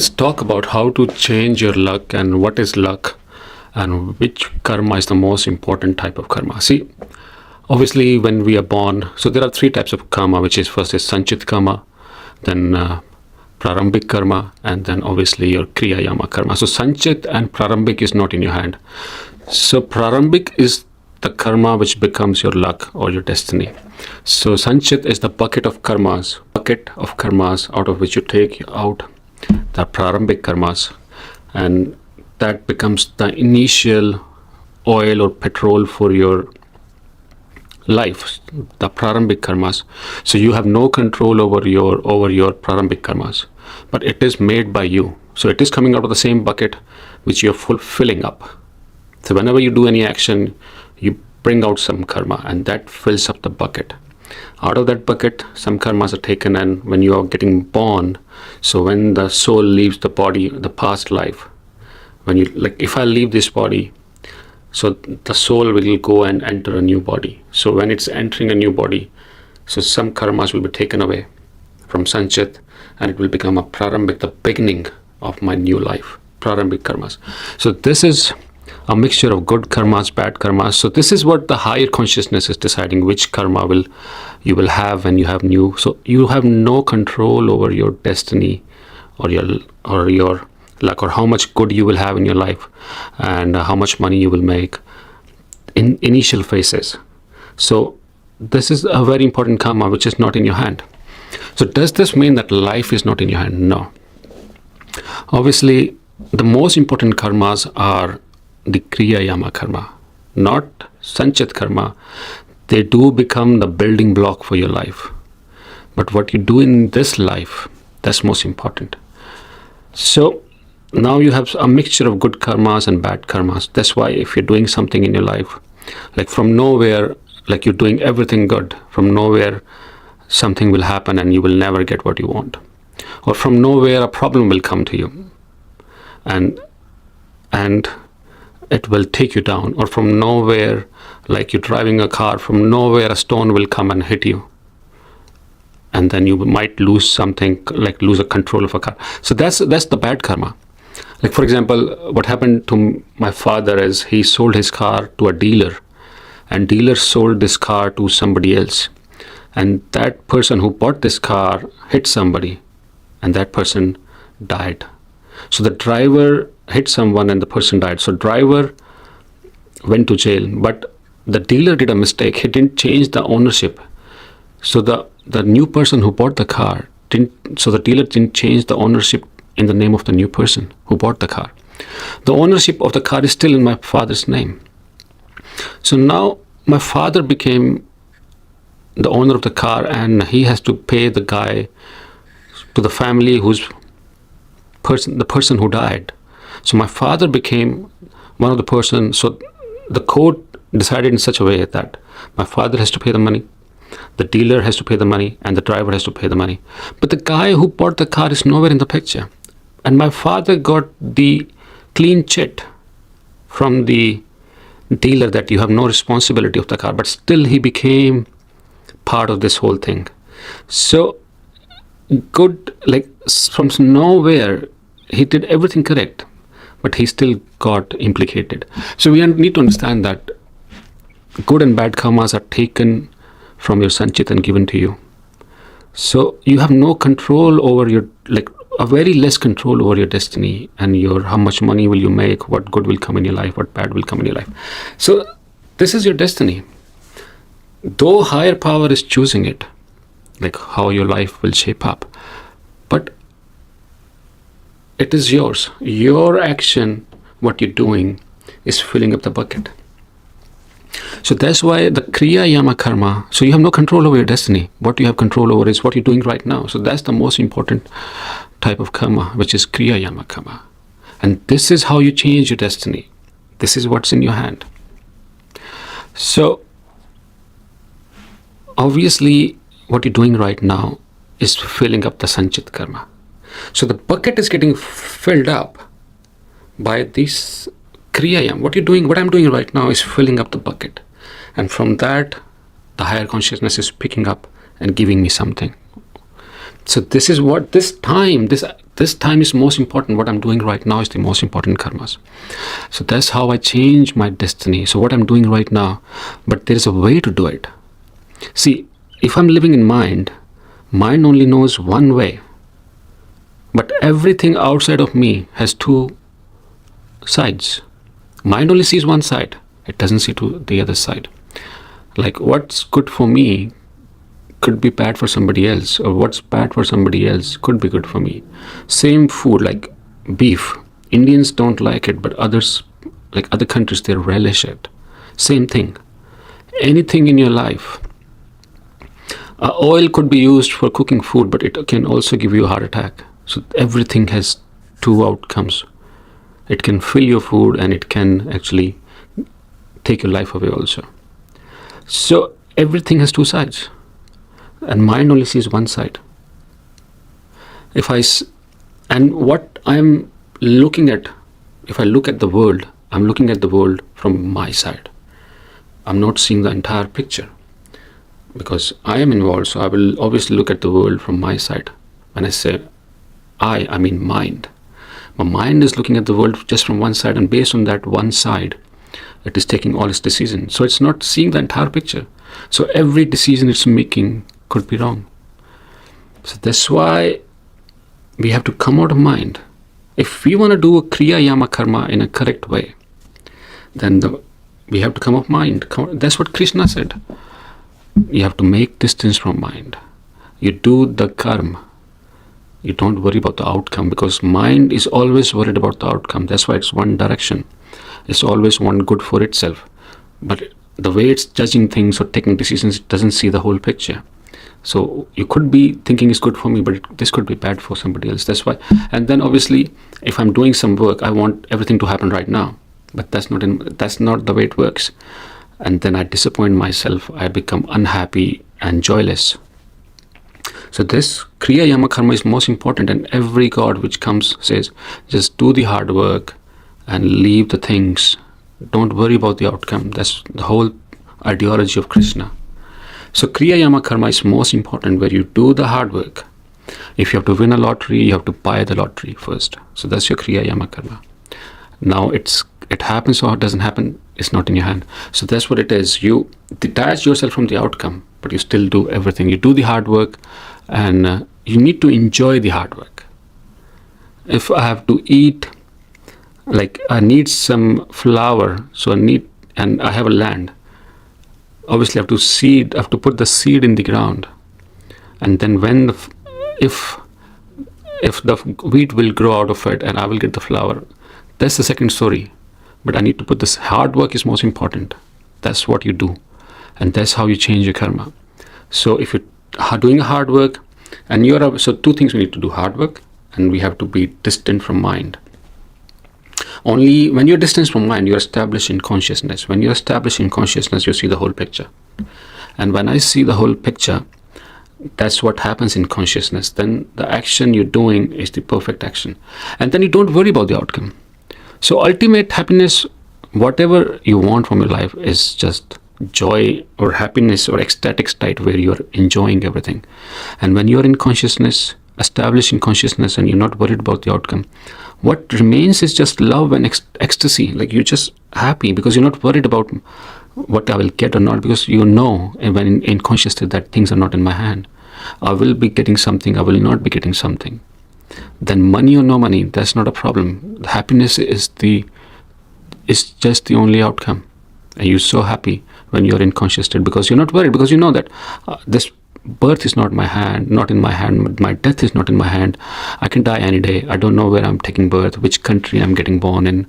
Let's talk about how to change your luck and what is luck and which karma is the most important type of karma. See, obviously, when we are born, so there are three types of karma, which is first is Sanchit karma, then Prarambik karma, and then obviously your Kriya Yama karma. So Sanchit and Prarambik is not in your hand. So Prarambik is the karma which becomes your luck or your destiny. So Sanchit is the bucket of karmas out of which you take out the Prarambik karmas, and that becomes the initial oil or petrol for your life, the Prarambik karmas. So you have no control over your Prarambik karmas, but it is made by you. So it is coming out of the same bucket which you're filling up. So whenever you do any action, you bring out some karma, and that fills up the bucket. Out of that bucket, some karmas are taken, and when you are getting born, so when the soul leaves the body, the past life, when you, like, if I leave this body, so the soul will go and enter a new body. So when it's entering a new body, so some karmas will be taken away from Sanchit, and it will become a Prarambik, the beginning of my new life, Prarambik karmas. So this is a mixture of good karmas, bad karmas. So this is what the higher consciousness is deciding, which karma you will have when you have new. So you have no control over your destiny or your luck, or how much good you will have in your life, and how much money you will make in initial phases. So this is a very important karma which is not in your hand. So does this mean that life is not in your hand? No. Obviously, the most important karmas are the Kriya Yama karma, not Sanchit karma. They do become the building block for your life. But what you do in this life, that's most important. So now you have a mixture of good karmas and bad karmas. That's why if you're doing something in your life, like from nowhere, like you're doing everything good, from nowhere something will happen and you will never get what you want. Or from nowhere a problem will come to you and it will take you down. Or from nowhere, like you're driving a car, from nowhere a stone will come and hit you, and then you might lose something, like lose a control of a car. So that's the bad karma. Like, for example, what happened to my father is he sold his car to a dealer, and dealer sold this car to somebody else, and that person who bought this car hit somebody, and that person died. So the driver hit someone and the person died. So driver went to jail, but the dealer did a mistake. He didn't change the ownership. So the new person who bought the car so the dealer didn't change the ownership in the name of the new person who bought the car. The ownership of the car is still in my father's name. So now my father became the owner of the car, and he has to pay the guy, to the family the person who died. So my father became one of the person. So the court decided in such a way that my father has to pay the money, the dealer has to pay the money, and the driver has to pay the money. But the guy who bought the car is nowhere in the picture. And my father got the clean chit from the dealer that you have no responsibility of the car, but still he became part of this whole thing. So good, like from nowhere, he did everything correct, but he still got implicated. So we need to understand that good and bad karmas are taken from your Sanchit and given to you. So you have no control over a very less control over your destiny and how much money will you make, what good will come in your life, what bad will come in your life. So this is your destiny. Though higher power is choosing it, like how your life will shape up, but it is yours. Your action, what you're doing, is filling up the bucket. So that's why the Kriya Yama karma, so you have no control over your destiny. What you have control over is what you're doing right now. So that's the most important type of karma, which is Kriya Yama karma. And this is how you change your destiny. This is what's in your hand. So obviously what you're doing right now is filling up the Sanchit karma. So the bucket is getting filled up by this Kriya Yama. What I'm doing right now is filling up the bucket. And from that, the higher consciousness is picking up and giving me something. So this is what this this time is most important. What I'm doing right now is the most important karmas. So that's how I change my destiny. So what I'm doing right now, but there is a way to do it. See, if I'm living in mind only knows one way. But everything outside of me has two sides. Mind only sees one side. It doesn't see to the other side. Like what's good for me could be bad for somebody else, or what's bad for somebody else could be good for me. Same food, like beef. Indians don't like it, but others, like other countries, they relish it. Same thing. Anything in your life. Oil could be used for cooking food, but it can also give you a heart attack. So everything has two outcomes. It can fill your food and it can actually take your life away also. So everything has two sides. And mind only sees one side. And what I'm looking at, if I look at the world, I'm looking at the world from my side. I'm not seeing the entire picture. Because I am involved, so I will obviously look at the world from my side. When I say I mean mind. My mind is looking at the world just from one side, and based on that one side, it is taking all its decisions. So it's not seeing the entire picture. So every decision it's making could be wrong. So that's why we have to come out of mind. If we want to do a Kriya Yama Karma in a correct way, then we have to come out of mind. That's what Krishna said. You have to make distance from mind. You do the karma. You don't worry about the outcome, because mind is always worried about the outcome. That's why it's one direction. It's always one good for itself. But the way it's judging things or taking decisions, it doesn't see the whole picture. So you could be thinking it's good for me, but this could be bad for somebody else. That's why. And then obviously, if I'm doing some work, I want everything to happen right now. But that's not the way it works. And then I disappoint myself. I become unhappy and joyless. So this Kriya Yama Karma is most important, and every god which comes says, just do the hard work and leave the things. Don't worry about the outcome. That's the whole ideology of Krishna. So Kriya Yama Karma is most important, where you do the hard work. If you have to win a lottery, you have to buy the lottery first. So that's your Kriya Yama Karma. Now it happens or it doesn't happen, it's not in your hand. So that's what it is. You detach yourself from the outcome, but you still do everything. You do the hard work, and you need to enjoy the hard work. If I have to eat, like I need some flour, so and I have a land. Obviously I have to put the seed in the ground. And then if the wheat will grow out of it and I will get the flour, that's the second story. But I need to put this hard work is most important. That's what you do. And that's how you change your karma. So if you're doing hard work, and so two things we need to do: hard work, and we have to be distant from mind. Only when you're distant from mind, you're established in consciousness. When you're established in consciousness, you see the whole picture. And when I see the whole picture, that's what happens in consciousness. Then the action you're doing is the perfect action. And then you don't worry about the outcome. So ultimate happiness, whatever you want from your life, is just joy or happiness or ecstatic state where you're enjoying everything. And when you're in consciousness, established in consciousness, and you're not worried about the outcome, what remains is just love and ecstasy. Like you're just happy because you're not worried about what I will get or not, because you know when in consciousness that things are not in my hand. I will be getting something, I will not be getting something. Then money or no money, that's not a problem. Happiness is just the only outcome. And you're so happy when you're in conscious state, because you're not worried, because you know that this birth is not not in my hand, my death is not in my hand. I can die any day. I don't know where I'm taking birth, which country I'm getting born in,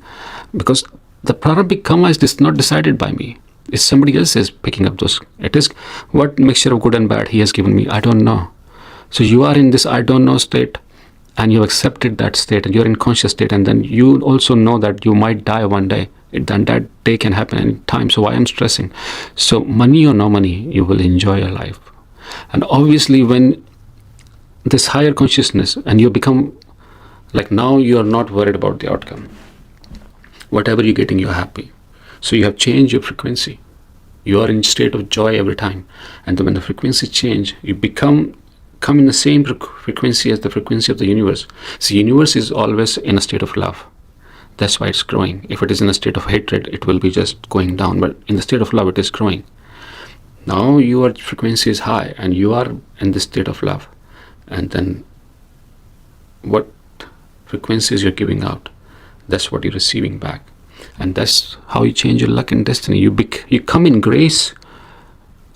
because the prarabdha karma is not decided by me. It's somebody else is picking up those. It is what mixture of good and bad he has given me. I don't know. So you are in this I don't know state, and you accepted that state, and you're in conscious state, and then you also know that you might die one day. Then that day can happen any time. So why I'm stressing? So money or no money, you will enjoy your life. And obviously when this higher consciousness, and you become like, now you're not worried about the outcome. Whatever you're getting, you're happy. So you have changed your frequency. You are in state of joy every time. And then when the frequency change, you become come in the same frequency as the frequency of the universe. So universe is always in a state of love. That's why it's growing. If it is in a state of hatred, it will be just going down. But in the state of love, it is growing. Now your frequency is high and you are in this state of love. And then what frequencies you're giving out, that's what you're receiving back. And that's how you change your luck and destiny. You come in grace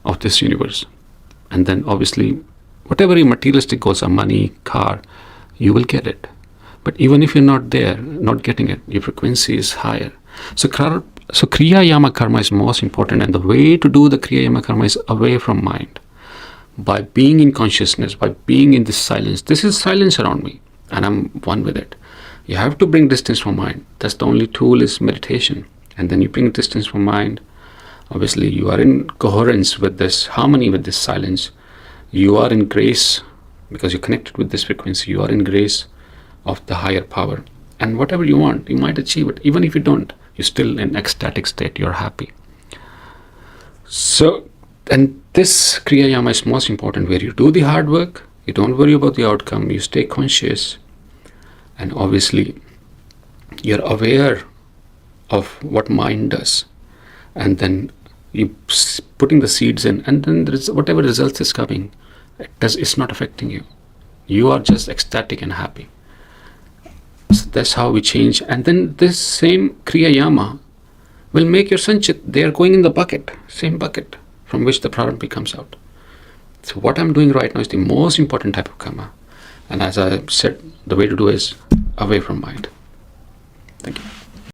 of this universe. And then obviously, whatever your materialistic goals are, money, car, you will get it. But even if you're not there, not getting it, your frequency is higher. So Kriya Yama Karma is most important. And the way to do the Kriya Yama Karma is away from mind. By being in consciousness, by being in this silence. This is silence around me. And I'm one with it. You have to bring distance from mind. That's the only tool is meditation. And then you bring distance from mind. Obviously, you are in coherence with this, harmony with this silence. You are in grace because you're connected with this frequency. You are in grace of the higher power. And whatever you want, you might achieve it. Even if you don't, you're still in ecstatic state. You're happy. So, and this Kriya Yama is most important, where you do the hard work. You don't worry about the outcome. You stay conscious. And obviously, you're aware of what mind does. And then you putting the seeds in, and then whatever results is coming, it's not affecting you. You are just ecstatic and happy. So that's how we change. And then this same Kriya Yama will make your sanchit. They are going in the bucket, same bucket from which the prarabdha comes out. So what I'm doing right now is the most important type of karma. And as I said, the way to do is away from mind. Thank you.